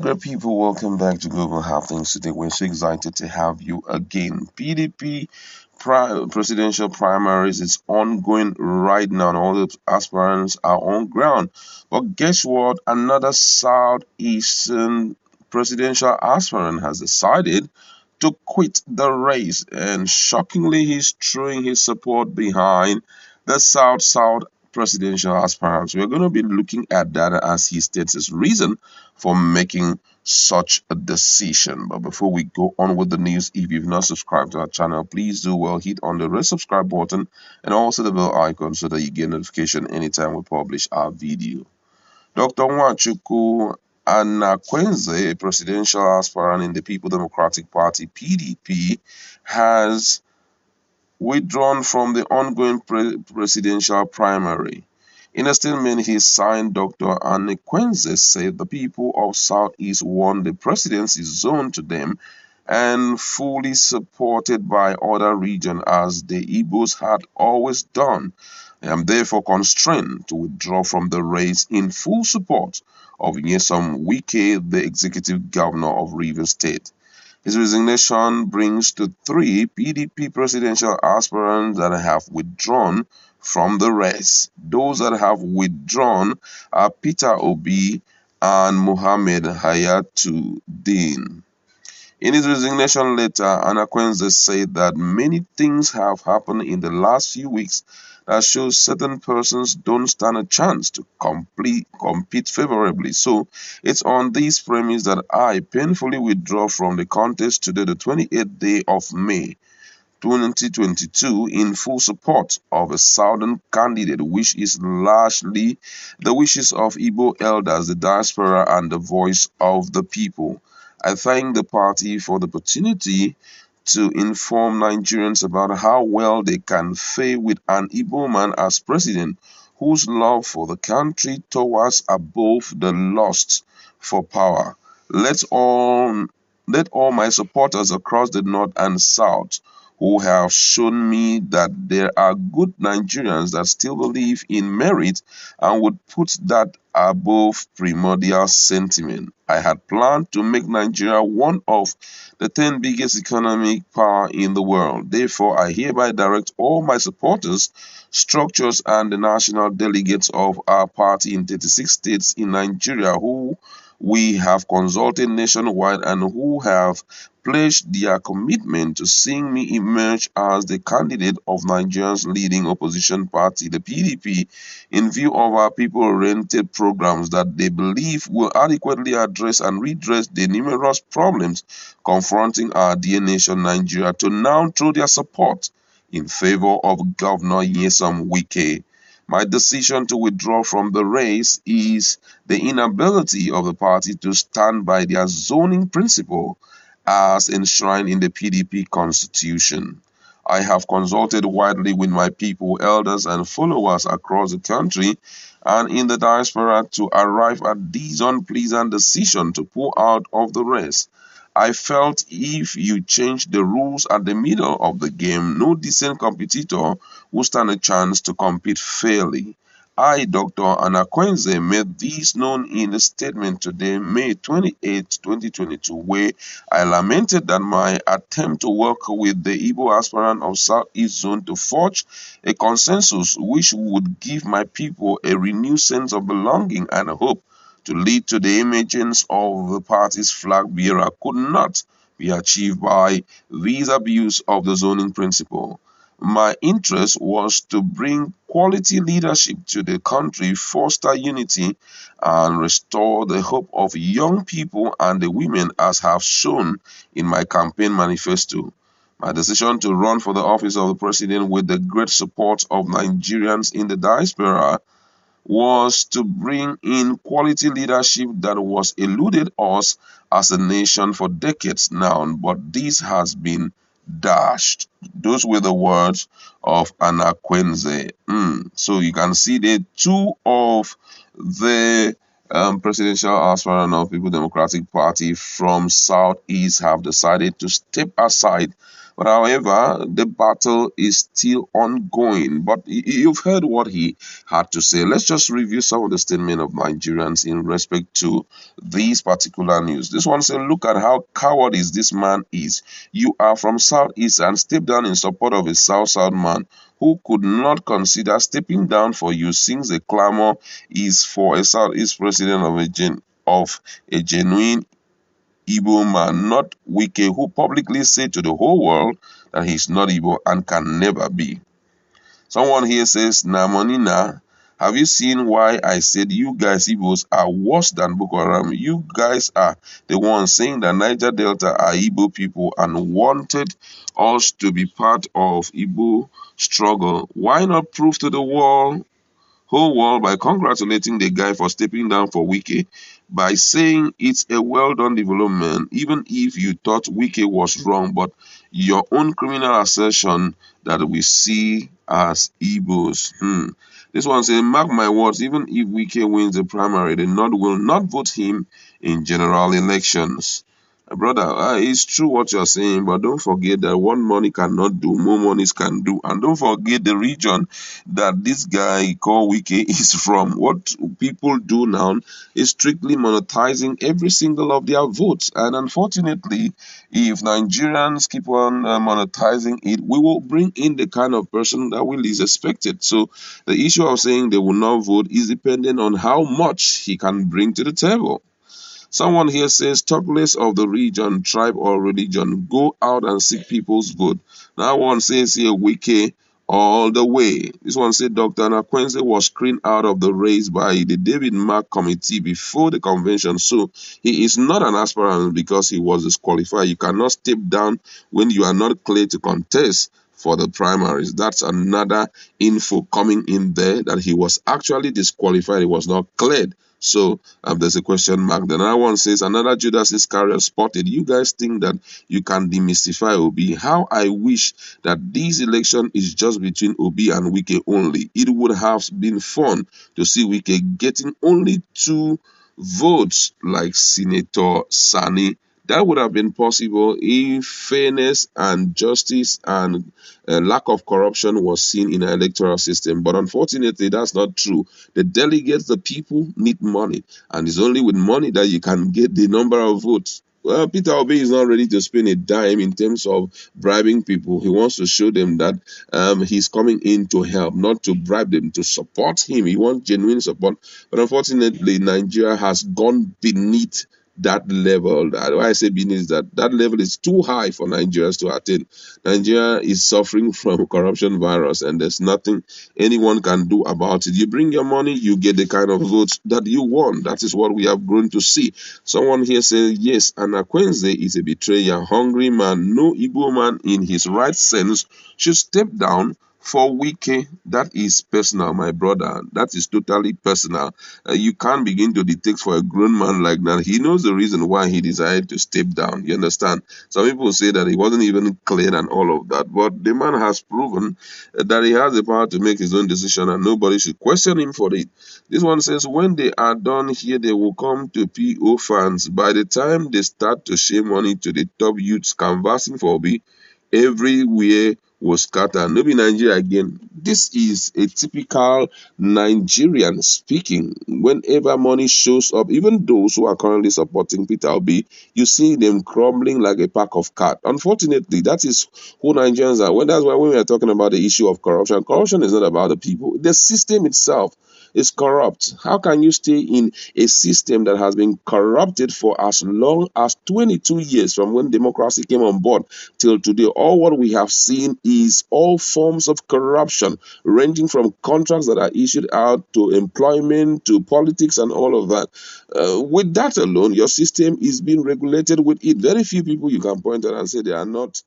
Great people, welcome back to Global Have Things Today. We're so excited to have you again. PDP presidential primaries is ongoing right now, and all the aspirants are on ground. But guess what? Another southeastern presidential aspirant has decided to quit the race, and shockingly, he's throwing his support behind the South presidential aspirants. We're going to be looking at that as he states his reason for making such a decision. But before we go on with the news, if you've not subscribed to our channel, please do well hit on the red subscribe button and also the bell icon so that you get notification anytime we publish our video. Dr. Nwachukwu Anakwenze, a presidential aspirant in the People Democratic Party (PDP), has withdrawn from the ongoing presidential primary. In a statement he signed, Dr. Anakwenze said the people of Southeast won the presidency zone to them and fully supported by other regions as the Igbos had always done. I am therefore constrained to withdraw from the race in full support of Nyesom Wike, the executive governor of Rivers State. His resignation brings to three PDP presidential aspirants that have withdrawn from the race. Those that have withdrawn are Peter Obi and Mohammed Hayatuddin. In his resignation letter, Anakwenze said that many things have happened in the last few weeks that shows certain persons don't stand a chance to compete favorably. So it's on this premise that I painfully withdraw from the contest today, the 28th day of May 2022, in full support of a southern candidate, which is largely the wishes of Igbo elders, the diaspora, and the voice of the people. I thank the party for the opportunity to inform Nigerians about how well they can fare with an Igbo man as president whose love for the country towers above the lust for power. Let all let all my supporters across the north and south who have shown me that there are good Nigerians that still believe in merit and would put that above primordial sentiment. I had planned to make Nigeria one of the 10 biggest economic power in the world. Therefore, I hereby direct all my supporters, structures, and the national delegates of our party in 36 states in Nigeria who we have consulted nationwide and who have pledged their commitment to seeing me emerge as the candidate of Nigeria's leading opposition party, the PDP, in view of our people-oriented programs that they believe will adequately address and redress the numerous problems confronting our dear nation Nigeria, to now throw their support in favor of Governor Nyesom Wike. My decision to withdraw from the race is the inability of the party to stand by their zoning principle as enshrined in the PDP constitution. I have consulted widely with my people, elders, and followers across the country and in the diaspora to arrive at this unpleasant decision to pull out of the race. I felt if you change the rules at the middle of the game, no decent competitor will stand a chance to compete fairly. I, Dr. Anakwenze, made this known in a statement today, May 28, 2022, where I lamented that my attempt to work with the Igbo aspirant of Southeast Zone to forge a consensus which would give my people a renewed sense of belonging and hope to lead to the emergence of the party's flag bearer could not be achieved by this abuse of the zoning principle. My interest was to bring quality leadership to the country, foster unity, and restore the hope of young people and the women, as have shown in my campaign manifesto. My decision to run for the office of the president with the great support of Nigerians in the diaspora was to bring in quality leadership that was eluded us as a nation for decades now, but this has been dashed. Those were the words of Anakwenze. So you can see that two of the presidential aspirant of People Democratic Party from Southeast have decided to step aside But however, the battle is still ongoing. But you've heard what he had to say. Let's just review some of the statement of Nigerians in respect to these particular news. This one said, look at how cowardice this man is. You are from Southeast and step down in support of a South man who could not consider stepping down for you since the clamor is for a Southeast president of a genuine Igbo man, not Wike, who publicly said to the whole world that he's not Igbo and can never be. Someone here says, na money na. Have you seen why I said you guys Igbos are worse than Boko Haram? You guys are the ones saying that Niger Delta are Igbo people and wanted us to be part of Igbo struggle. Why not prove to the whole world by congratulating the guy for stepping down for Wike, by saying it's a well done development, even if you thought Wike was wrong, but your own criminal assertion that we see as Igbos. This one says, mark my words, even if Wike wins the primary, the North will not vote him in general elections. Brother, it's true what you're saying, but don't forget that one money cannot do, more monies can do. And don't forget the region that this guy called Wike is from. What people do now is strictly monetizing every single of their votes. And unfortunately, if Nigerians keep on monetizing it, we will bring in the kind of person that we least expected. So the issue of saying they will not vote is dependent on how much he can bring to the table. Someone here says, talk less of the region, tribe, or religion. Go out and seek people's vote. That one says here, Wike all the way. This one said, Dr. Anakwenze was screened out of the race by the David Mark committee before the convention. So he is not an aspirant because he was disqualified. You cannot step down when you are not clear to contest for the primaries. That's another info coming in there that he was actually disqualified. He was not cleared. So there's a question mark. The another one says, another Judas Iscariot spotted. You guys think that you can demystify Obi? How I wish that this election is just between Obi and Wike only. It would have been fun to see Wike getting only 2 votes like Senator Sani. That would have been possible if fairness and justice and lack of corruption was seen in an electoral system. But unfortunately, that's not true. The delegates, the people, need money. And it's only with money that you can get the number of votes. Well, Peter Obi is not ready to spend a dime in terms of bribing people. He wants to show them that he's coming in to help, not to bribe them, to support him. He wants genuine support. But unfortunately, Nigeria has gone beneath that level. Why I say beneath is that level is too high for Nigerians to attain. Nigeria is suffering from corruption virus, and there's nothing anyone can do about it. You bring your money, you get the kind of votes that you want. That is what we have grown to see. Someone here says, yes, Anakwenze is a betrayer, hungry man. No Igbo man in his right sense should step down for Wike. That is personal, my brother. That is totally personal. You can't begin to dictate for a grown man like that. He knows the reason why he decided to step down. You understand? Some people say that he wasn't even cleared and all of that. But the man has proven that he has the power to make his own decision and nobody should question him for it. This one says, when they are done here, they will come to PO fans. By the time they start to share money to the top youths canvassing for Obi, everywhere was scattered. No be Nigeria again. This is a typical Nigerian speaking. Whenever money shows up, even those who are currently supporting Peter Obi, you see them crumbling like a pack of cards. Unfortunately, that is who Nigerians are. Well, that's why when we are talking about the issue of corruption, corruption is not about the people. The system itself is corrupt. How can you stay in a system that has been corrupted for as long as 22 years from when democracy came on board till today? All what we have seen is all forms of corruption, ranging from contracts that are issued out to employment to politics and all of that. With that alone, your system is being regulated with it. Very few people you can point at and say they are not,